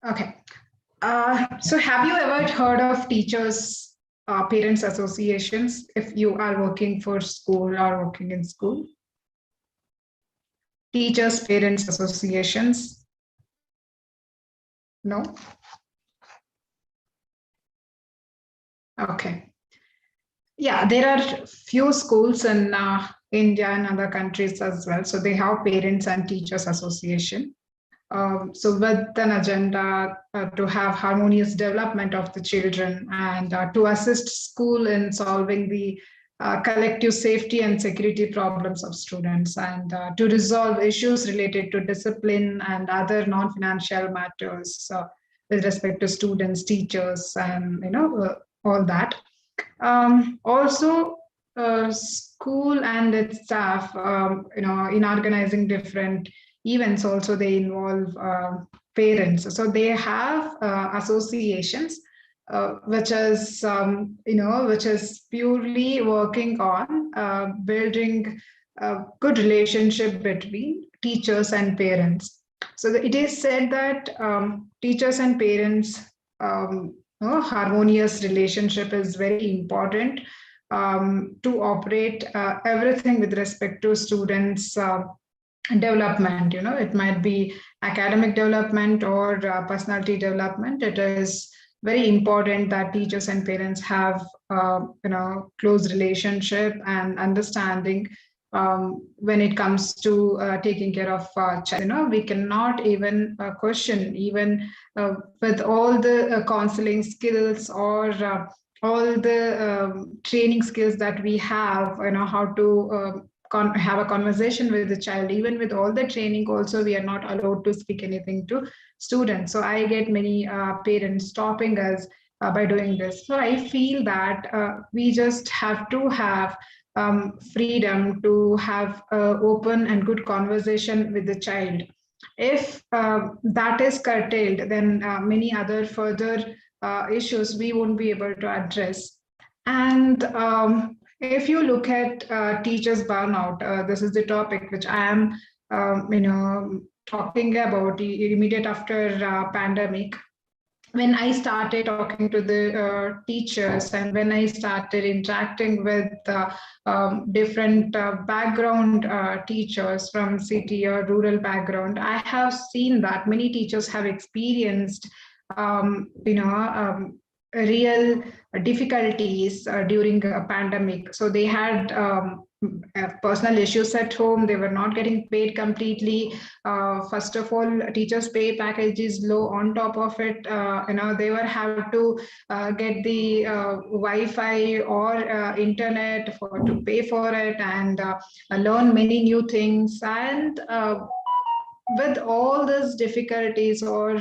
Okay. So have you ever heard of teachers, parents associations if you are working for school or working in school? Teachers, parents associations? No? Okay. Yeah, there are few schools in India and other countries as well. So they have parents and teachers association. So with an agenda to have harmonious development of the children and to assist school in solving the collective safety and security problems of students and to resolve issues related to discipline and other non-financial matters with respect to students, teachers, and all that. Also, school and its staff, in organizing different events, also they involve parents. So they have associations, which is purely working on building a good relationship between teachers and parents. So it is said that teachers and parents harmonious relationship is very important to operate everything with respect to students development. It might be academic development or personality development. It is very important that teachers and parents have close relationship and understanding when it comes to taking care of child. We cannot even question even with all the counseling skills or all the training skills that we have, how to have a conversation with the child. Even with all the training also, we are not allowed to speak anything to students. So I get many parents stopping us by doing this. So I feel that we just have to have freedom to have open and good conversation with the child. If that is curtailed, then many other further issues we won't be able to address. And if you look at teachers burnout, this is the topic which I am, talking about immediate after pandemic. When I started talking to the teachers and when I started interacting with different background teachers from city or rural background, I have seen that many teachers have experienced, real difficulties during a pandemic. So they had personal issues at home. They were not getting paid completely. First of all, teachers' pay package is low. On top of it, they were have to get the Wi-Fi or internet to pay for it and learn many new things. And with all these difficulties or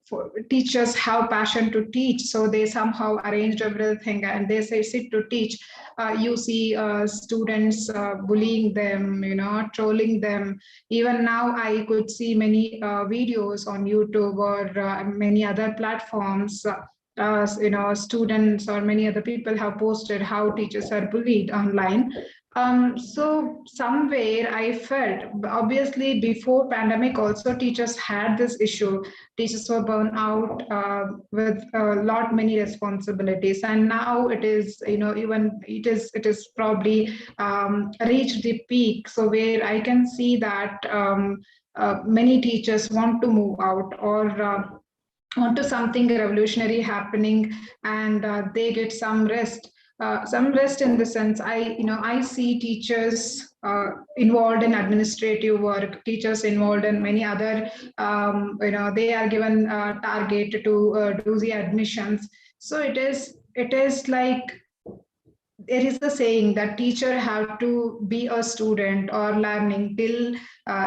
for teachers have passion to teach, so they somehow arranged everything and they say sit to teach. You see students bullying them, trolling them. Even now I could see many videos on YouTube or many other platforms. Students or many other people have posted how teachers are bullied online. So somewhere I felt, obviously before pandemic also teachers had this issue. Teachers were burned out with a lot many responsibilities, and now it is, even it is probably reached the peak. So where I can see that many teachers want to move out or want to something revolutionary happening, and they get some rest. Some rest in the sense, I see teachers involved in administrative work, teachers involved in many other, they are given a target to do the admissions. So it is like there is a saying that teacher have to be a student or learning till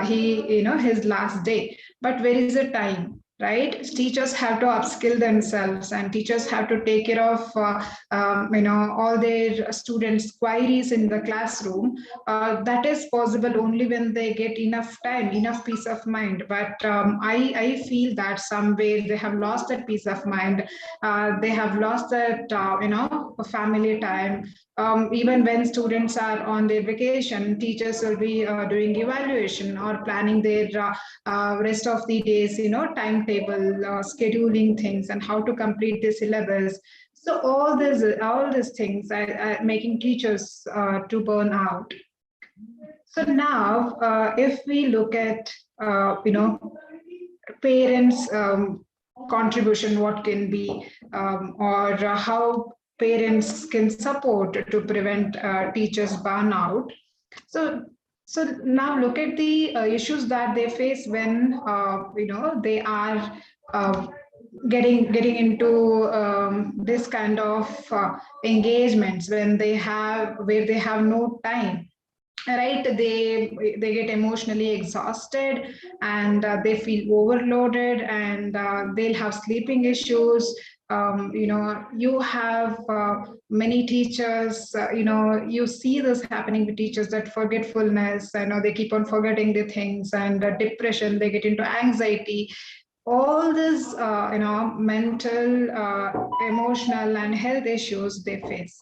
his last day. But where is the time? Right, teachers have to upskill themselves, and teachers have to take care of all their students' queries in the classroom. That is possible only when they get enough time, enough peace of mind. But I feel that somewhere they have lost that peace of mind. They have lost that family time. Even when students are on their vacation, teachers will be doing evaluation or planning their rest of the days, timetable, scheduling things, and how to complete the syllabus. So all these things are making teachers to burn out. So now, if we look at, parents' contribution, what can be, or how parents can support to prevent teachers burnout. So, so now look at the issues that they face when they are uh, getting into this kind of engagements when they have where they have no time, right? They get emotionally exhausted, and they feel overloaded, and they'll have sleeping issues. You have many teachers, you see this happening with teachers, that forgetfulness, they keep on forgetting the things, and depression, they get into anxiety. All this mental, emotional, and health issues they face.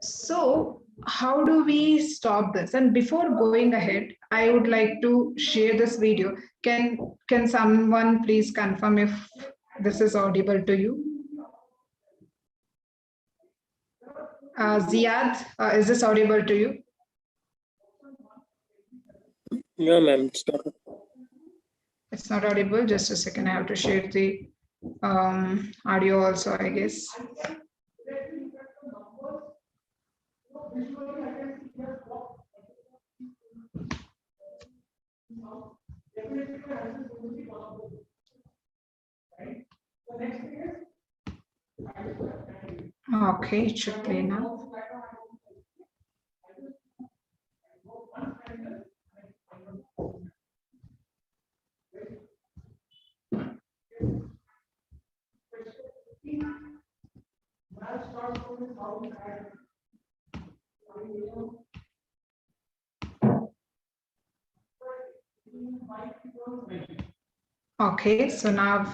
So, how do we stop this? And before going ahead, I would like to share this video. Can someone please confirm if this is audible to you? Ziad, is this audible to you? No, ma'am. It's not audible. Just a second. I have to share the audio also, I guess. Okay, it should play now. Okay, so now,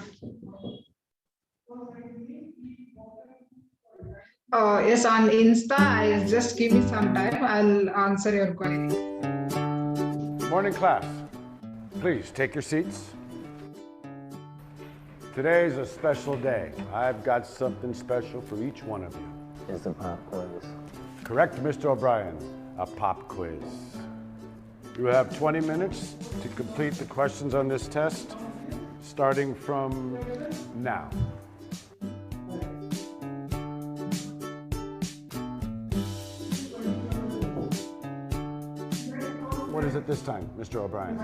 yes, on Insta, just give me some time. I'll answer your query. Morning, class. Please take your seats. Today is a special day. I've got something special for each one of you. It's a pop quiz. Correct, Mr. O'Brien, a pop quiz. You have 20 minutes to complete the questions on this test, starting from now. What is it this time, Mr. O'Brien?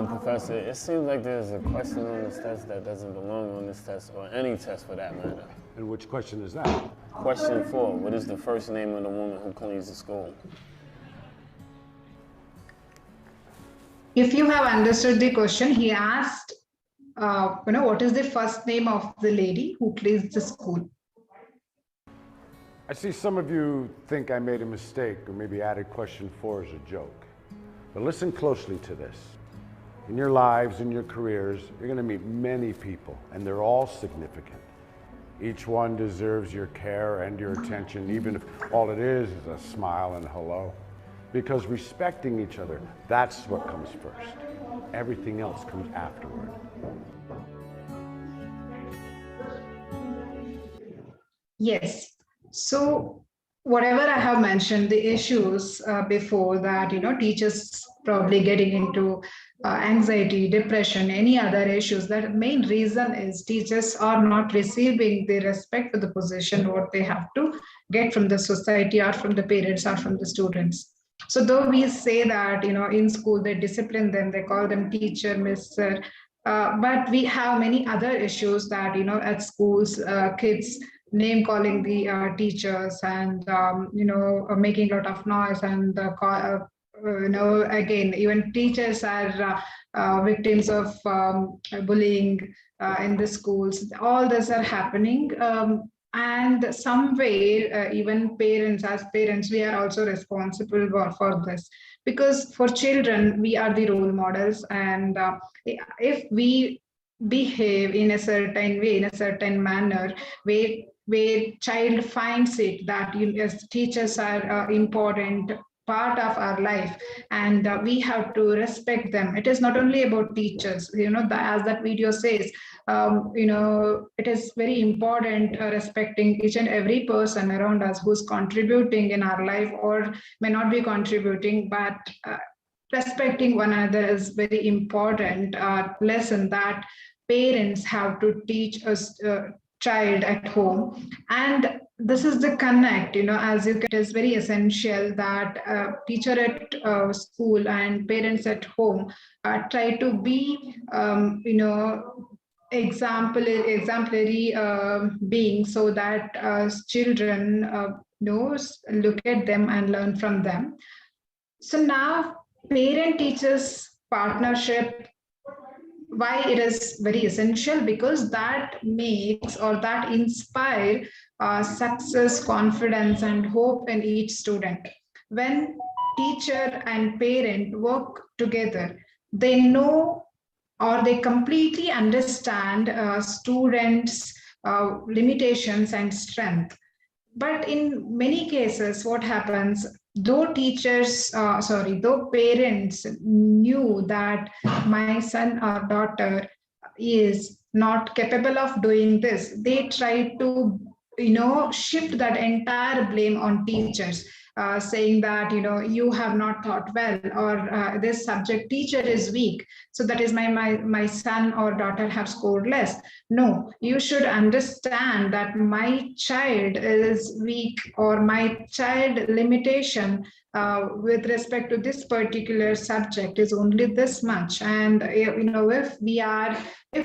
Professor, it seems like there's a question on this test that doesn't belong on this test, or any test for that matter. And which question is that? Question 4, what is the first name of the woman who cleans the school? If you have understood the question, he asked, what is the first name of the lady who cleans the school? I see some of you think I made a mistake or maybe added question 4 as a joke. But listen closely to this. In your lives, in your careers, you're going to meet many people, and they're all significant. Each one deserves your care and your attention, even if all it is a smile and hello. Because respecting each other, that's what comes first. Everything else comes afterward. Yes. So whatever I have mentioned, the issues before that, teachers probably getting into anxiety, depression, any other issues, that main reason is teachers are not receiving the respect for the position, what they have to get from the society or from the parents or from the students. So though we say that, in school, they discipline them, they call them teacher, mister, but we have many other issues that, at schools, kids name calling the teachers, and making a lot of noise, and again, even teachers are victims of bullying in the schools. All this are happening, and somewhere even parents, as parents, we are also responsible for this, because for children we are the role models, and if we behave in a certain way, in a certain manner, where where child finds it that as teachers are important part of our life, and we have to respect them. It is not only about teachers, as that video says, it is very important respecting each and every person around us who's contributing in our life or may not be contributing, but respecting one another is very important lesson that parents have to teach us child at home. And this is the connect, as you it is very essential that teacher at school and parents at home try to be exemplary being, so that children knows look at them and learn from them. So now parent teachers partnership, why it is very essential, because that makes or that inspire success, confidence and hope in each student. When teacher and parent work together, they know or they completely understand students limitations and strength. But in many cases what happens, though parents knew that my son or daughter is not capable of doing this, they try to shift that entire blame on teachers, saying that you have not taught well, or this subject teacher is weak, so that is my son or daughter have scored less. No, you should understand that my child is weak, or my child limitation with respect to this particular subject is only this much. And if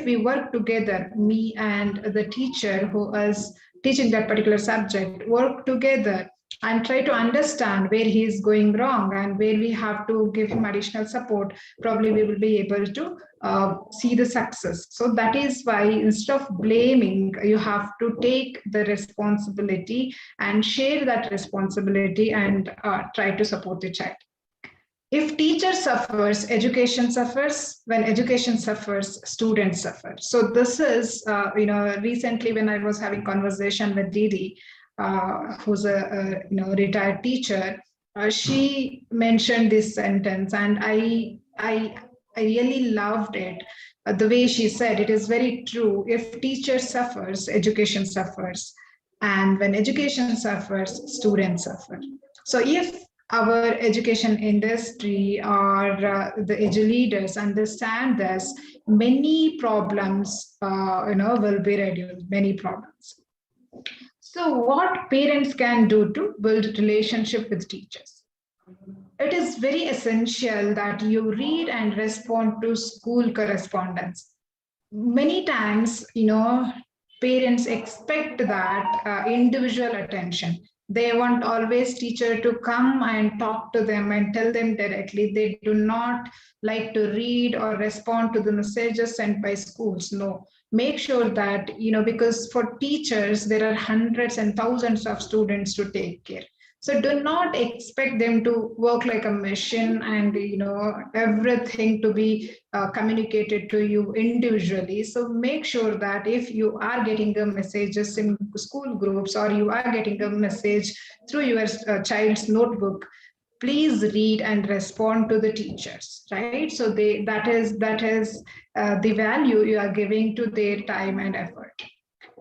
we work together, me and the teacher who is teaching that particular subject work together and try to understand where he is going wrong and where we have to give him additional support, probably we will be able to see the success. So that is why instead of blaming, you have to take the responsibility and share that responsibility and try to support the child. If teacher suffers, education suffers. When education suffers, students suffer. So this is, recently when I was having conversation with Didi, who's a retired teacher, she mentioned this sentence, and I really loved it. The way she said it is very true. If teacher suffers, education suffers, and when education suffers, students suffer. So if our education industry or the edu leaders understand this, many problems will be reduced, many problems. So what parents can do to build relationship with teachers? It is very essential that you read and respond to school correspondence. Many times, parents expect that individual attention. They want always teacher to come and talk to them and tell them directly. They do not like to read or respond to the messages sent by schools. No, make sure that, because for teachers, there are hundreds and thousands of students to take care. So do not expect them to work like a machine and everything to be communicated to you individually. So make sure that if you are getting the messages in school groups or you are getting a message through your child's notebook, please read and respond to the teachers, right? So that is the value you are giving to their time and effort.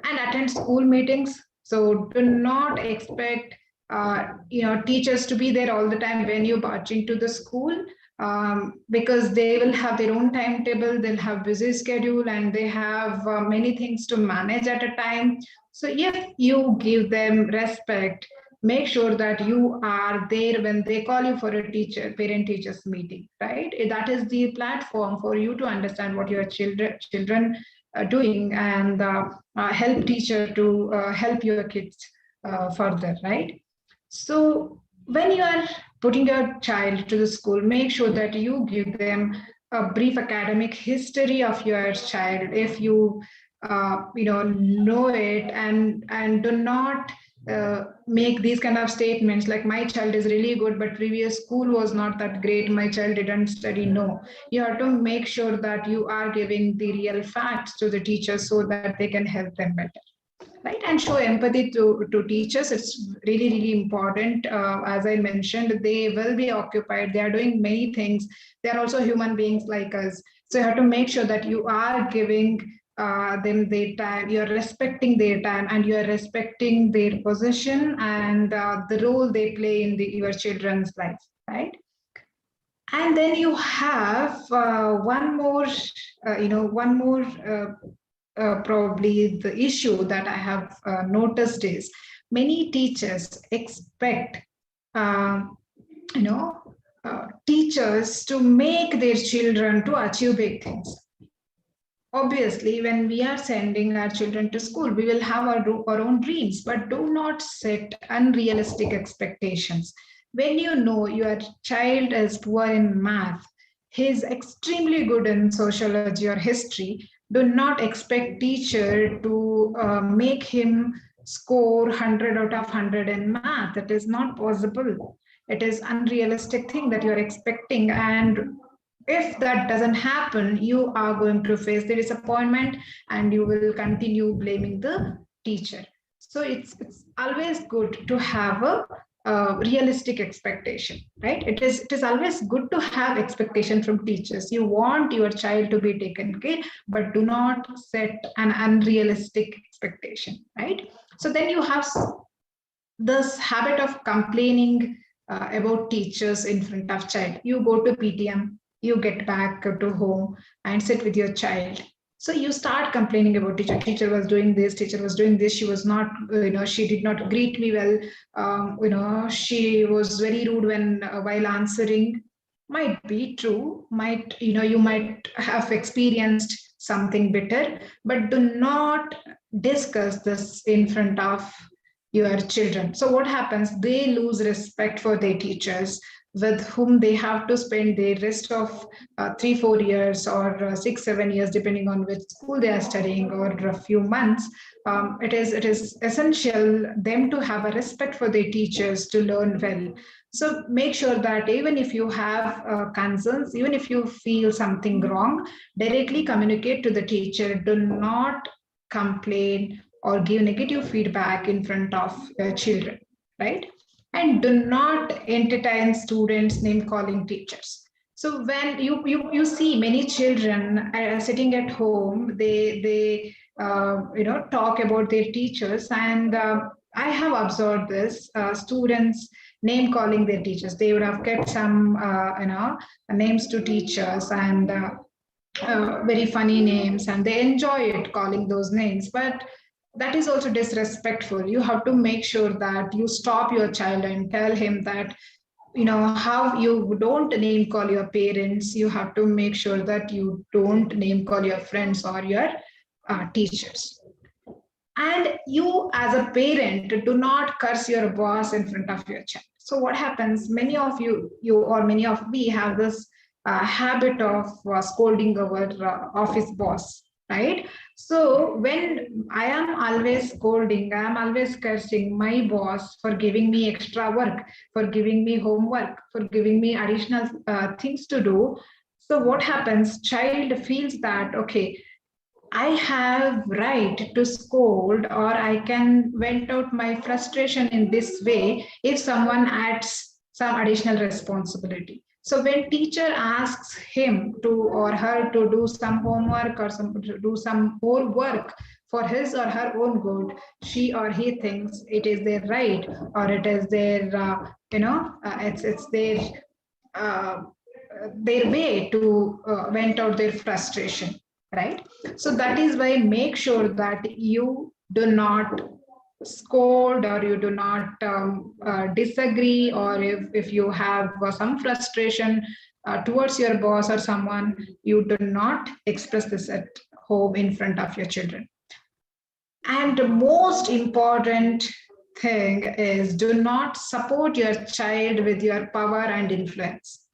And attend school meetings. So do not expect teachers to be there all the time when you march into the school, because they will have their own timetable, they'll have busy schedule, and they have many things to manage at a time. So if you give them respect, make sure that you are there when they call you for a parent teachers meeting, right? That is the platform for you to understand what your children are doing, and help teacher to help your kids further, right? So when you are putting your child to the school, make sure that you give them a brief academic history of your child if you know it, and do not make these kind of statements like my child is really good but previous school was not that great, my child didn't study. No, you have to make sure that you are giving the real facts to the teachers so that they can help them better. right? And show empathy to teachers. It's really, really important. As I mentioned, they will be occupied. They are doing many things. They are also human beings like us. So you have to make sure that you are giving them their time, you're respecting their time, and you're respecting their position and the role they play in your children's life, right? And then you have one more, one more probably the issue that I have noticed is many teachers expect, um, teachers to make their children to achieve big things. Obviously, when we are sending our children to school, we will have our own dreams, but do not set unrealistic expectations. When you know your child is poor in math, he's extremely good in sociology or history, do not expect teacher to make him score 100 out of 100 in math. It is not possible. It is unrealistic thing that you're expecting, and if that doesn't happen, you are going to face the disappointment and you will continue blaming the teacher. So it's always good to have a realistic expectation, right? It is always good to have expectation from teachers. You want your child to be taken care, but do not set an unrealistic expectation, right? So then you have this habit of complaining about teachers in front of child. You go to PTM, you get back to home and sit with your child. So you start complaining about teacher. Teacher was doing this. Teacher was doing this. She was not, she did not greet me well. She was very rude when while answering. Might be true. Might, you might have experienced something better, but do not discuss this in front of your children. So what happens? They lose respect for their teachers with whom they have to spend the rest of 3-4 years or 6-7 years, depending on which school they are studying, or a few months. It is essential them to have a respect for their teachers to learn well. So make sure that even if you have concerns, even if you feel something wrong, directly communicate to the teacher. Do not complain or give negative feedback in front of children, right? And do not entertain students name calling teachers. So when you see many children sitting at home, they talk about their teachers, and I have observed this, students name calling their teachers. They would have kept some names to teachers, and very funny names, and they enjoy it calling those names, but that is also disrespectful. You have to make sure that you stop your child and tell him that, how you don't name call your parents. You have to make sure that you don't name call your friends or your teachers. And you as a parent, do not curse your boss in front of your child. So what happens, many of you or many of we have this habit of scolding our office boss, right? So when I am always scolding, I am always cursing my boss for giving me extra work, for giving me homework, for giving me additional things to do. So what happens, child feels that, okay, I have right to scold, or I can vent out my frustration in this way if someone adds some additional responsibility. So when teacher asks him to or her to do some homework or to do some more work for his or her own good, she or he thinks it is their right, or it is their it's uh, their way to vent out their frustration, right? So that is why make sure that you do not scold, or you do not disagree, or if you have some frustration towards your boss or someone, you do not express this at home in front of your children. And the most important thing is, do not support your child with your power and influence.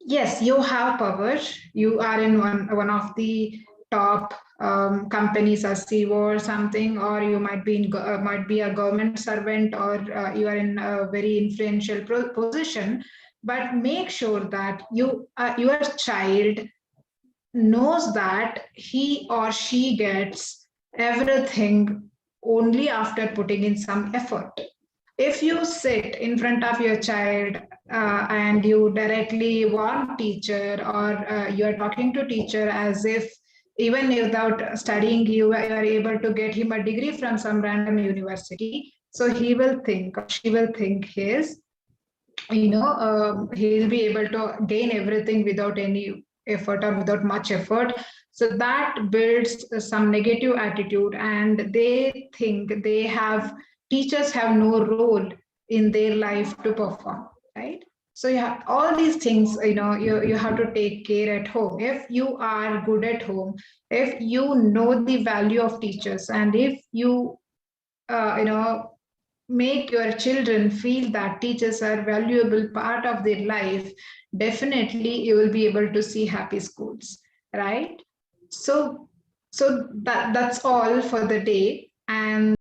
Yes, you have power. You are in one of the top companies as CEO or something, or you might be might be a government servant, or you are in a very influential position. But make sure that your child knows that he or she gets everything only after putting in some effort. If you sit in front of your child and you directly want teacher, or you are talking to teacher as if even without studying you are able to get him a degree from some random university, so he will think or she will think his, he'll be able to gain everything without any effort or without much effort. So that builds some negative attitude, and they think they have, teachers have no role in their life to perform, right? So yeah, all these things, you have to take care at home. If you are good at home, if you know the value of teachers, and if you uh, you know make your children feel that teachers are valuable part of their life, definitely you will be able to see happy schools, right? So that's all for the day. And